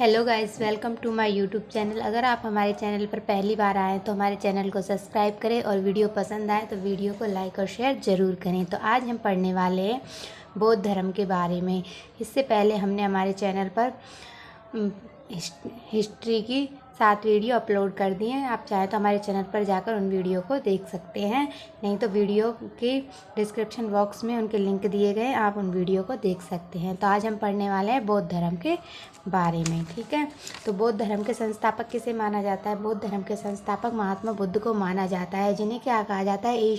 Hello guys, welcome to my YouTube channel. अगर आप हमारे चैनल पर पहली बार आए तो हमारे चैनल को सब्सक्राइब करें और वीडियो पसंद आए तो वीडियो को लाइक और शेयर ज़रूर करें। तो आज हम पढ़ने वाले हैं बौद्ध धर्म के बारे में। इससे पहले हमने हमारे चैनल पर हिस्ट्री की 7 वीडियो अपलोड कर दिए हैं। आप चाहे तो हमारे चैनल पर जाकर उन वीडियो को देख सकते हैं, नहीं तो वीडियो के डिस्क्रिप्शन बॉक्स में उनके लिंक दिए गए, आप उन वीडियो को देख सकते हैं। तो आज हम पढ़ने वाले हैं बौद्ध धर्म के बारे में। ठीक है, तो बौद्ध धर्म के संस्थापक किसे माना जाता है? बौद्ध धर्म के संस्थापक महात्मा बुद्ध को माना जाता है, जिन्हें क्या कहा जाता है?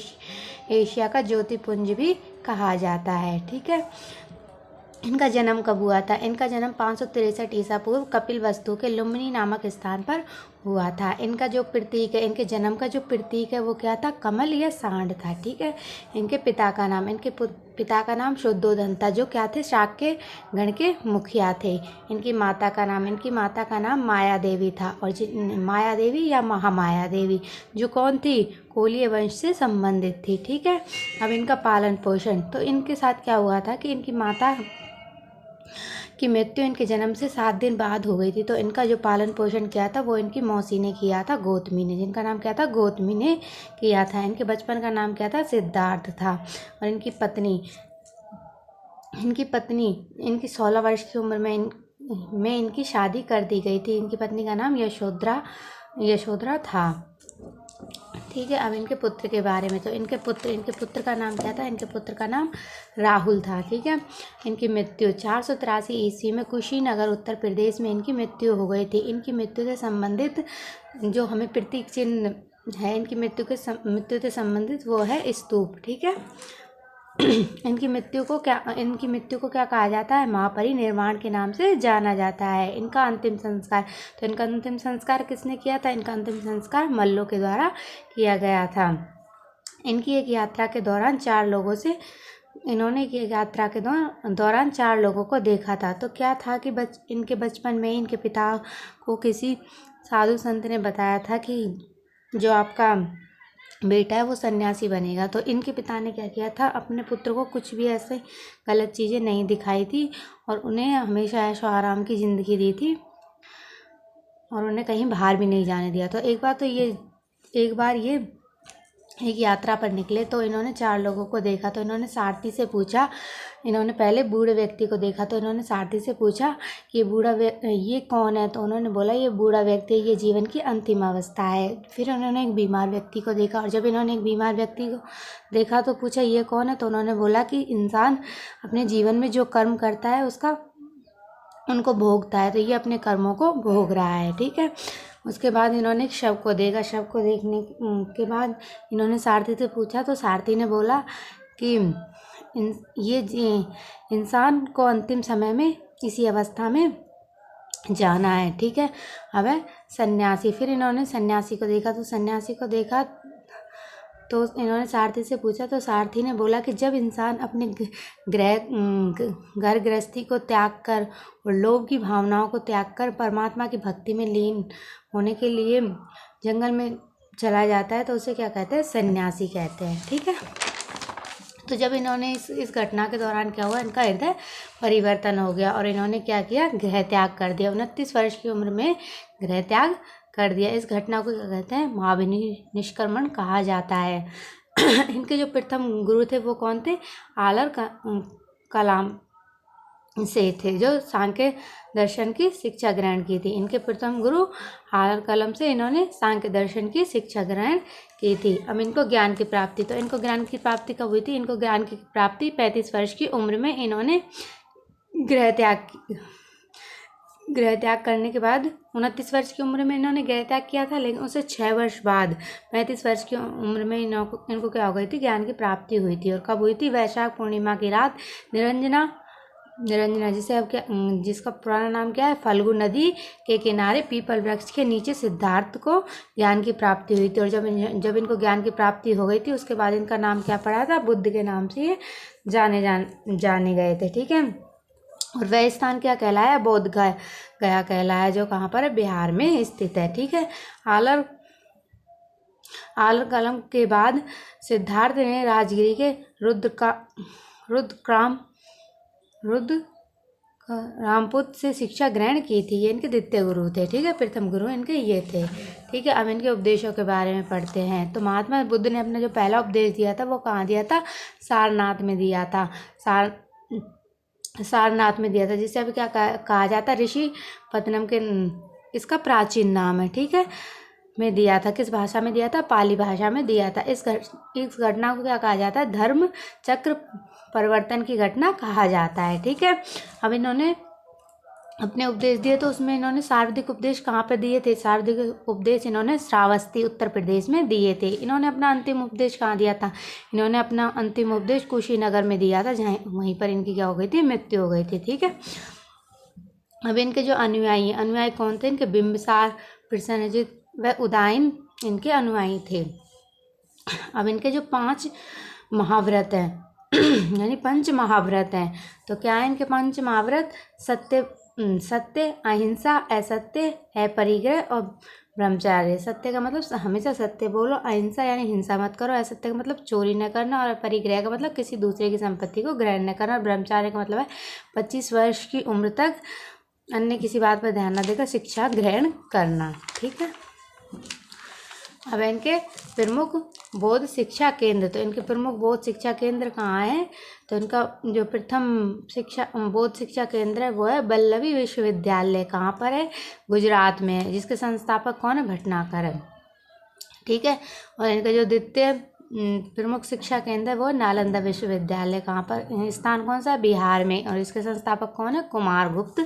एशिया का ज्योतिपुंज भी कहा जाता है। ठीक है, इनका जन्म कब हुआ था? इनका जन्म 563 ईसा पूर्व कपिलवस्तु के लुम्बिनी नामक स्थान पर हुआ था। इनका जो प्रतीक है, इनके जन्म का जो प्रतीक है वो क्या था? कमल या सांड था। ठीक है, इनके पिता का नाम शुद्धोधन था, जो क्या थे? शाक्य गण के मुखिया थे। इनकी माता का नाम माया देवी था, और माया देवी या महामाया देवी, जो कौन थी? कोलीय वंश से संबंधित थी। ठीक है, अब इनका पालन पोषण, तो इनके साथ क्या हुआ था कि इनकी माता की मृत्यु इनके जन्म से 7 दिन बाद हो गई थी। तो इनका जो पालन पोषण किया था वो इनकी मौसी ने किया था, गौतमी ने, जिनका नाम क्या था? गौतमी ने किया था। इनके बचपन का नाम क्या था? सिद्धार्थ था। और इनकी पत्नी इनकी 16 वर्ष की उम्र में इनकी शादी कर दी गई थी। इनकी पत्नी का नाम यशोधरा था। ठीक है, अब इनके पुत्र के बारे में। तो इनके पुत्र का नाम क्या था? इनके पुत्र का नाम राहुल था। ठीक है, इनकी मृत्यु 483 ईस्वी में कुशीनगर उत्तर प्रदेश में इनकी मृत्यु हो गई थी। इनकी मृत्यु से संबंधित जो हमें प्रतीक चिन्ह है, इनकी मृत्यु से संबंधित वो है स्तूप। ठीक है, इनकी मृत्यु को क्या कहा जाता है? महापरिनिर्वाण के नाम से जाना जाता है। इनका अंतिम संस्कार, तो इनका अंतिम संस्कार किसने किया था? इनका अंतिम संस्कार मल्लों के द्वारा किया गया था। इनकी एक यात्रा के दौरान 4 लोगों को देखा था। तो क्या था कि इनके बचपन में इनके पिता को किसी साधु संत ने बताया था कि जो आपका बेटा है वो सन्यासी बनेगा। तो इनके पिता ने क्या किया था? अपने पुत्र को कुछ भी ऐसे गलत चीज़ें नहीं दिखाई थी, और उन्हें हमेशा ऐशो आराम की ज़िंदगी दी थी, और उन्हें कहीं बाहर भी नहीं जाने दिया। तो एक बार ये एक यात्रा पर निकले, तो इन्होंने 4 लोगों को देखा। तो इन्होंने सारथी से पूछा, इन्होंने पहले बूढ़े व्यक्ति को देखा, तो इन्होंने सारथी से पूछा कि ये कौन है? तो उन्होंने बोला ये बूढ़ा व्यक्ति है, ये जीवन की अंतिम अवस्था है। फिर उन्होंने एक बीमार व्यक्ति को देखा, और जब इन्होंने एक बीमार व्यक्ति को देखा तो पूछा ये कौन है? तो उन्होंने बोला कि इंसान अपने जीवन में जो कर्म करता है उनको भोगता है, तो ये अपने कर्मों को भोग रहा है। ठीक है, उसके बाद इन्होंने एक शव को देखा। शव को देखने के बाद इन्होंने सारथी से पूछा, तो सारथी ने बोला कि ये इंसान को अंतिम समय में इसी अवस्था में जाना है। ठीक है, अब है सन्यासी। फिर इन्होंने सन्यासी को देखा, तो इन्होंने सारथी से पूछा, तो सारथी ने बोला कि जब इंसान अपने घर गृहस्थी को त्याग कर और लोभ की भावनाओं को त्याग कर परमात्मा की भक्ति में लीन होने के लिए जंगल में चला जाता है, तो उसे क्या कहते हैं? सन्यासी कहते हैं। ठीक है, तो जब इन्होंने इस घटना के दौरान क्या हुआ? इनका हृदय परिवर्तन हो गया, और इन्होंने क्या किया? गृह त्याग कर दिया। 29 वर्ष की उम्र में गृह त्याग कर दिया। इस घटना को क्या कहते हैं? महानिष्क्रमण कहा जाता है। इनके जो प्रथम गुरु थे वो कौन थे? आलर कलाम से थे, जो सांख्य दर्शन की शिक्षा ग्रहण की थी। इनके प्रथम गुरु आलर कलम से इन्होंने सांख्य दर्शन की शिक्षा ग्रहण की थी। अब इनको ज्ञान की प्राप्ति, तो इनको ज्ञान की प्राप्ति कब हुई थी? इनको ज्ञान की प्राप्ति 35 वर्ष की उम्र में इन्होंने गृह त्याग करने के बाद 29 वर्ष की उम्र में इन्होंने गृह त्याग किया था, लेकिन उसे 6 वर्ष बाद 35 वर्ष की उम्र में इनको क्या हो गई थी? ज्ञान की प्राप्ति हुई थी। और कब हुई थी? वैशाख पूर्णिमा की रात निरंजना जिसका पुराना नाम क्या है? फल्गु नदी के किनारे पीपल वृक्ष के नीचे सिद्धार्थ को ज्ञान की प्राप्ति हुई थी। और जब इनको ज्ञान की प्राप्ति हो गई थी, उसके बाद इनका नाम क्या पड़ा था? बुद्ध के नाम से ये जाने गए थे। ठीक है, और वह स्थान क्या कहलाया? बोध गया कहलाया, जो कहाँ पर है? बिहार में स्थित है। ठीक है, आलर कलम के बाद सिद्धार्थ ने राजगिरी के रुद्रकाम रामपुत्र से शिक्षा ग्रहण की थी। ये इनके द्वितीय गुरु थे, ठीक है, प्रथम गुरु इनके ये थे, ठीक है। अब इनके उपदेशों के बारे में पढ़ते हैं। तो महात्मा बुद्ध ने अपना जो पहला उपदेश दिया था वो कहाँ दिया था? सारनाथ में दिया था। सारनाथ में दिया था, जिसे अभी क्या कहा जाता है? ऋषि पतनम के, इसका प्राचीन नाम है, ठीक है, में दिया था। किस भाषा में दिया था? पाली भाषा में दिया था। इस घटना को क्या कहा जाता है? धर्म चक्र परिवर्तन की घटना कहा जाता है, ठीक है। अब इन्होंने अपने उपदेश दिए, तो उसमें इन्होंने सर्वाधिक उपदेश कहाँ पर दिए थे? सर्वाधिक उपदेश इन्होंने श्रावस्ती उत्तर प्रदेश में दिए थे। इन्होंने अपना अंतिम उपदेश कहाँ दिया था? इन्होंने अपना अंतिम उपदेश कुशीनगर में दिया था, जहाँ वहीं पर इनकी क्या हो गई थी? मृत्यु हो गई थी, ठीक है। अब इनके जो अनुयायी कौन थे? इनके बिंबिसार, प्रसेनजित व उदयन इनके अनुयायी थे। अब इनके जो 5 महाव्रत हैं यानी 5 महाव्रत हैं, तो क्या है इनके 5 महाव्रत? सत्य, अहिंसा, असत्य, अपरिग्रह और ब्रह्मचर्य। सत्य का मतलब हमेशा सत्य बोलो, अहिंसा यानी हिंसा मत करो, असत्य का मतलब चोरी न करना, और अपरिग्रह का मतलब किसी दूसरे की संपत्ति को ग्रहण न करना, और ब्रह्मचर्य का मतलब है 25 वर्ष की उम्र तक अन्य किसी बात पर ध्यान न देकर शिक्षा ग्रहण करना, ठीक है। अब इनके प्रमुख बौद्ध शिक्षा केंद्र, तो इनके प्रमुख बौद्ध शिक्षा केंद्र कहाँ है? तो इनका जो प्रथम बौद्ध शिक्षा केंद्र है वो है वल्लभी विश्वविद्यालय। कहाँ पर है? गुजरात में है, जिसके संस्थापक कौन है? भटनागर है, ठीक है। और इनका जो द्वितीय प्रमुख शिक्षा केंद्र है वो नालंदा विश्वविद्यालय। कहाँ पर? स्थान कौन सा है? बिहार में, और इसके संस्थापक कौन है? कुमारगुप्त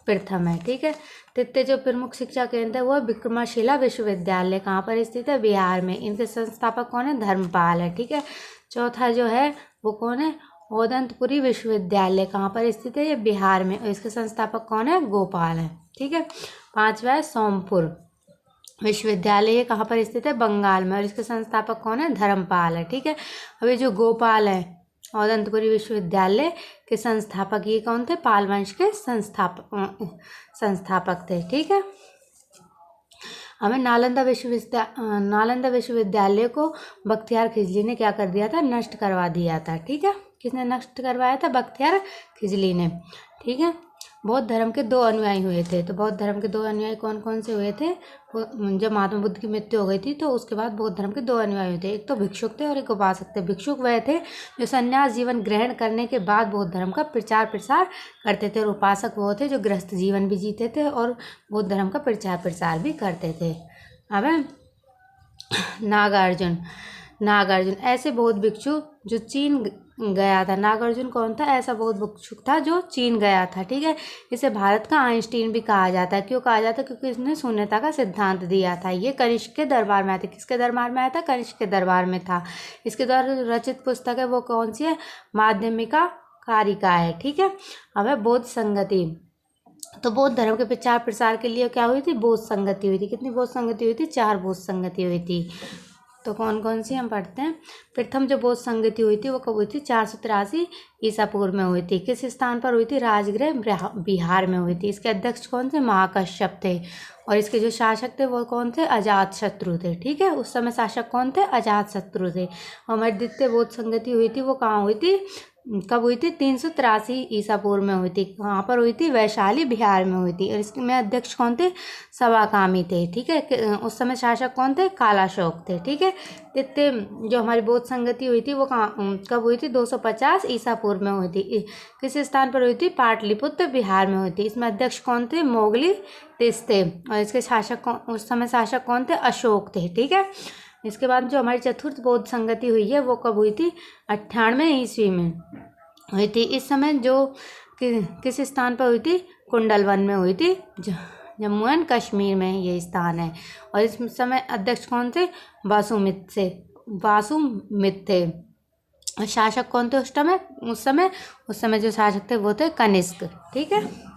प्रथम है, ठीक है। तृतीय जो प्रमुख शिक्षा केंद्र है वो विक्रमशिला विश्वविद्यालय। कहाँ पर स्थित है? बिहार में, इनके संस्थापक कौन है? धर्मपाल है, ठीक है। चौथा जो है वो कौन है? ओदंतपुरी विश्वविद्यालय। कहाँ पर स्थित है? ये बिहार में, और इसके संस्थापक कौन है? गोपाल है, ठीक है। 5वां है सोमपुर विश्वविद्यालय। ये कहाँ पर स्थित है? बंगाल में, और इसके संस्थापक कौन है? धर्मपाल है, ठीक है। अभी जो गोपाल है ओदंतपुरी विश्वविद्यालय के संस्थापक, ये कौन थे? पाल वंश के संस्थापक थे, ठीक है। हमें नालंदा विश्वविद्यालय को बख्तियार खिजली ने क्या कर दिया था? नष्ट करवा दिया था, ठीक है। किसने नष्ट करवाया था? बख्तियार खिजली ने, ठीक है। बौद्ध धर्म के 2 अनुयायी हुए थे। तो बौद्ध धर्म के 2 अनुयायी कौन कौन से हुए थे? जब महात्मा बुद्ध की मृत्यु हो गई थी तो उसके बाद बौद्ध धर्म के 2 अनुयायी थे। एक तो भिक्षुक थे और एक उपासक थे। भिक्षुक वह थे जो संन्यास जीवन ग्रहण करने के बाद बौद्ध धर्म का प्रचार प्रसार करते थे, और उपासक वो थे जो गृहस्थ जीवन भी जीते थे और बौद्ध धर्म का प्रचार प्रसार भी करते थे। अब नागार्जुन ऐसे बौद्ध भिक्षु जो चीन गया था। नागार्जुन कौन था? ऐसा बौद्ध भिक्षुक था जो चीन गया था, ठीक है। इसे भारत का आइंस्टीन भी कहा जाता है। क्यों कहा जाता है? क्योंकि इसने शून्यता का सिद्धांत दिया था। ये कनिष्क के दरबार में आया था। किसके दरबार में आया था? कनिष्क के दरबार में था। इसके द्वारा रचित पुस्तक है वो कौन सी है? माध्यमिका कारिका है, ठीक है। अब है बौद्ध संगति। तो बौद्ध धर्म के प्रचार प्रसार के लिए क्या हुई थी? बौद्ध संगति हुई थी। कितनी बौद्ध संगति हुई थी? 4 बौद्ध संगति हुई थी। तो कौन कौन सी हम पढ़ते हैं। प्रथम जो बौद्ध संगति हुई थी वो कब हुई थी? 483 ईसा पूर्व में हुई थी। किस स्थान पर हुई थी? राजगृह बिहार में हुई थी। इसके अध्यक्ष कौन थे? महाकश्यप थे। और इसके जो शासक थे वो कौन थे? अजातशत्रु थे, ठीक है। उस समय शासक कौन थे? अजातशत्रु थे। हमारी द्वितीय बौद्ध संगति हुई थी वो कहाँ हुई थी? कब हुई थी? 383 ईसा पूर्व में हुई थी। कहाँ पर हुई थी? वैशाली बिहार में हुई थी। और इसमें अध्यक्ष कौन थे? सवाकामी थे, ठीक है। उस समय शासक कौन थे? कालाशोक थे, ठीक है। तृतीय जो हमारी बौद्ध संगति हुई थी वो कब हुई थी? 250 ईसा पूर्व में हुई थी। किस स्थान पर हुई थी? पाटलिपुत्र बिहार में हुई थी। इसमें अध्यक्ष कौन थे? मोगली तिस थे। और इसके शासक उस समय शासक कौन थे? अशोक थे, ठीक है। इसके बाद जो हमारी चतुर्थ बौद्ध संगति हुई है वो कब हुई थी? 98 ईस्वी में हुई थी। इस समय जो किस स्थान पर हुई थी? कुंडलवन में हुई थी, जम्मू एंड कश्मीर में ये स्थान है। और इस समय अध्यक्ष कौन थे? वासुमित थे। और शासक कौन थे उस समय जो शासक थे वो थे कनिष्क, ठीक है।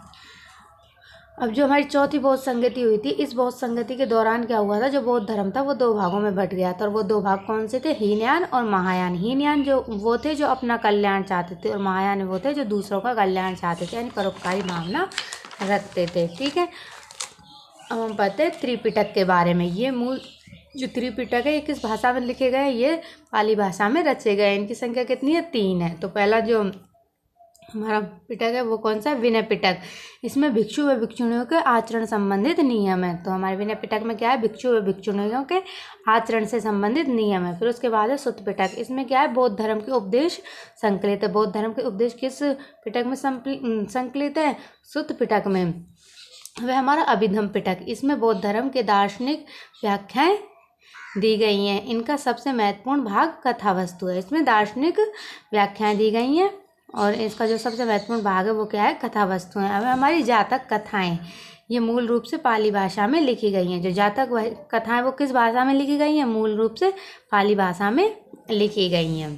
अब जो हमारी चौथी बौद्ध संगति हुई थी, इस बौद्ध संगति के दौरान क्या हुआ था? जो बौद्ध धर्म था वो 2 भागों में बट गया था। और वो 2 भाग कौन से थे? हीनयान और महायान। हीनयान जो वो थे जो अपना कल्याण चाहते थे, और महायान वो थे जो दूसरों का कल्याण चाहते थे, यानी परोपकारी भावना रखते थे, ठीक है। अब हम पढ़ते हैं त्रिपिटक के बारे में। ये मूल जो त्रिपिटक है ये किस भाषा में लिखे गए? ये पाली भाषा में रचे गए। इनकी संख्या कितनी है? 3 है। तो पहला जो हमारा पिटक है वो कौन सा, विनय पिटक। इसमें भिक्षु व भिक्षुणियों के आचरण संबंधित नियम है। तो हमारे विनय पिटक में क्या है, भिक्षु व भिक्षुणियों के आचरण से संबंधित नियम है। फिर उसके बाद है सुत्त पिटक। इसमें क्या है, बौद्ध धर्म के उपदेश संकलित है। बौद्ध धर्म के उपदेश किस पिटक में संकलित है, सुत्त पिटक में। वह हमारा अभिधम पिटक। इसमें बौद्ध धर्म के दार्शनिक व्याख्याएं दी गई हैं। इनका सबसे महत्वपूर्ण भाग कथा वस्तु है। इसमें दार्शनिक व्याख्याएं दी गई हैं और इसका जो सबसे महत्वपूर्ण भाग है वो क्या है, कथा वस्तु है। अब हमारी जातक कथाएं, ये मूल रूप से पाली भाषा में लिखी गई हैं। जो जातक कथाएं वो किस भाषा में लिखी गई हैं, मूल रूप से पाली भाषा में लिखी गई हैं।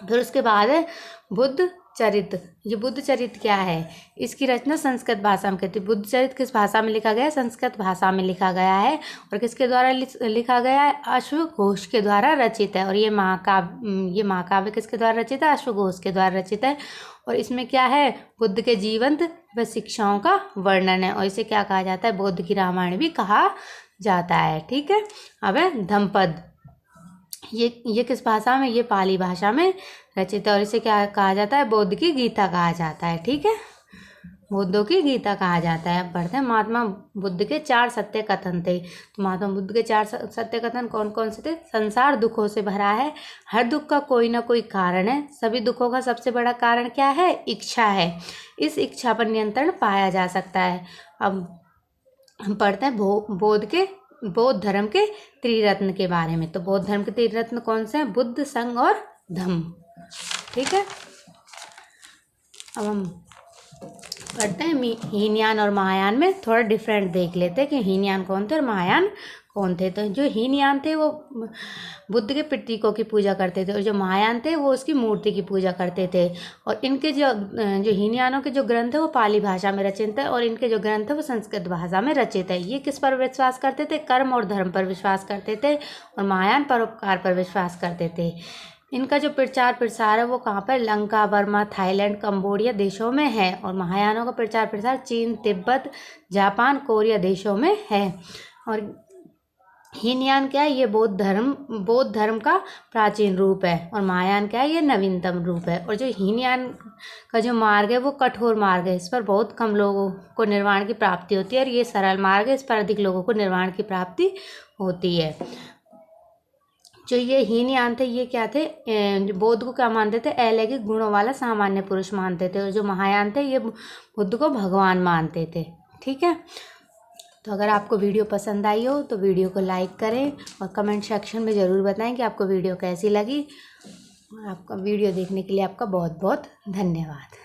फिर उसके बाद है बुद्ध चरित्र। ये बुद्ध चरित्र क्या है, इसकी रचना संस्कृत भाषा में की थी। बुद्ध चरित्र किस भाषा में लिखा गया है, संस्कृत भाषा में लिखा गया है। और किसके द्वारा लिखा गया है, अश्वघोष के द्वारा रचित है। और ये महाकाव्य किसके द्वारा रचित है, अश्वघोष के द्वारा रचित है। और इसमें क्या है, बुद्ध के जीवंत व शिक्षाओं का वर्णन है। और इसे क्या कहा जाता है, बौद्ध की रामायण भी कहा जाता है। ठीक है। अब है धम्मपद। ये किस भाषा में, ये पाली भाषा में रचित है। और इसे क्या कहा जाता है, बौद्ध की गीता कहा जाता है। ठीक है, बौद्धों की गीता कहा जाता है। बढ़ते हैं, महात्मा बुद्ध के 4 सत्य कथन थे। तो महात्मा बुद्ध के 4 सत्य कथन कौन कौन से थे, संसार दुखों से भरा है, हर दुख का कोई ना कोई कारण है, सभी दुखों का सबसे बड़ा कारण क्या है, इच्छा है, इस इच्छा पर नियंत्रण पाया जा सकता है। अब हम पढ़ते हैं बौद्ध धर्म के त्रिरत्न के बारे में। तो बौद्ध धर्म के त्रिरत्न कौन से हैं, बुद्ध, संघ और धम्म। ठीक है। अब हम पढ़ते हैं हीनयान और महायान में थोड़ा डिफरेंट देख लेते हैं कि हीनयान कौन थे और महायान कौन थे। तो जो हीनयान थे वो बुद्ध के प्रतीकों की पूजा करते थे और जो महायान थे वो उसकी मूर्ति की पूजा करते थे। और इनके जो हीनयानों के जो ग्रंथ है वो पाली भाषा में रचित है और इनके जो ग्रंथ है वो संस्कृत भाषा में रचित है। ये किस पर विश्वास करते थे, कर्म और धर्म पर विश्वास करते थे। और महायान परोपकार पर विश्वास करते थे। इनका जो प्रचार प्रसार है वो कहाँ पर, लंका, बर्मा, थाईलैंड, कंबोडिया देशों में है। और महायानों का प्रचार प्रसार चीन, तिब्बत, जापान, कोरिया देशों में है। और हीनयान क्या है, ये बौद्ध धर्म का प्राचीन रूप है। और महायान क्या है, ये नवीनतम रूप है। और जो हीनयान का जो मार्ग है वो कठोर मार्ग है, इस पर बहुत कम लोगों को निर्वाण की प्राप्ति होती है। और ये सरल मार्ग है, इस पर अधिक लोगों को निर्वाण की प्राप्ति होती है। जो ये हीनयान थे ये क्या थे, बौद्ध को क्या मानते थे, अलौकिक गुणों वाला सामान्य पुरुष मानते थे। और जो महायान थे ये बुद्ध को भगवान मानते थे। ठीक है। तो अगर आपको वीडियो पसंद आई हो तो वीडियो को लाइक करें और कमेंट सेक्शन में ज़रूर बताएं कि आपको वीडियो कैसी लगी। और आपका वीडियो देखने के लिए आपका बहुत बहुत धन्यवाद।